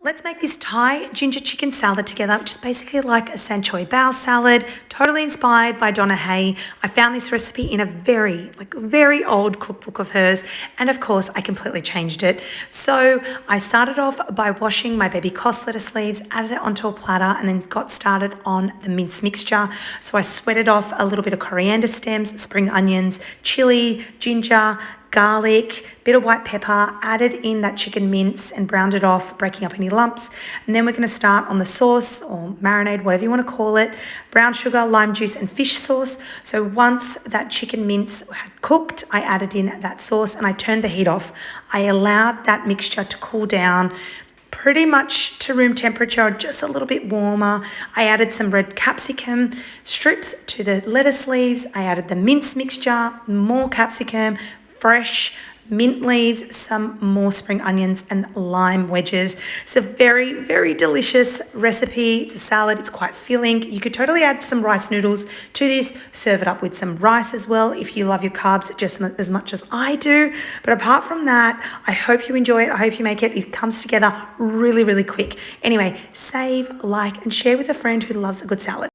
Let's make this Thai ginger chicken salad together, which is basically like a sanctuary bao salad, totally inspired by Donna Hay. I found this recipe in a very old cookbook of hers, and of course I completely changed it. So I started off by washing my baby cos lettuce leaves, added it onto a platter, and then got started on the minced mixture. So I sweated off a little bit of coriander stems, spring onions, chili, ginger, garlic, bit of white pepper, added in that chicken mince and browned it off, breaking up any lumps. And then we're going to start on the sauce or marinade, whatever you want to call it, brown sugar, lime juice and fish sauce. So once that chicken mince had cooked, I added in that sauce and I turned the heat off. I allowed that mixture to cool down pretty much to room temperature, or just a little bit warmer. I added some red capsicum strips to the lettuce leaves. I added the mince mixture, more capsicum, fresh mint leaves, some more spring onions and lime wedges. It's a very delicious recipe. It's a salad. It's quite filling. You could totally add some rice noodles to this. Serve it up with some rice as well if you love your carbs just as much as I do. But apart from that, I hope you enjoy it. I hope you make it. It comes together really quick. Anyway, save, like and share with a friend who loves a good salad.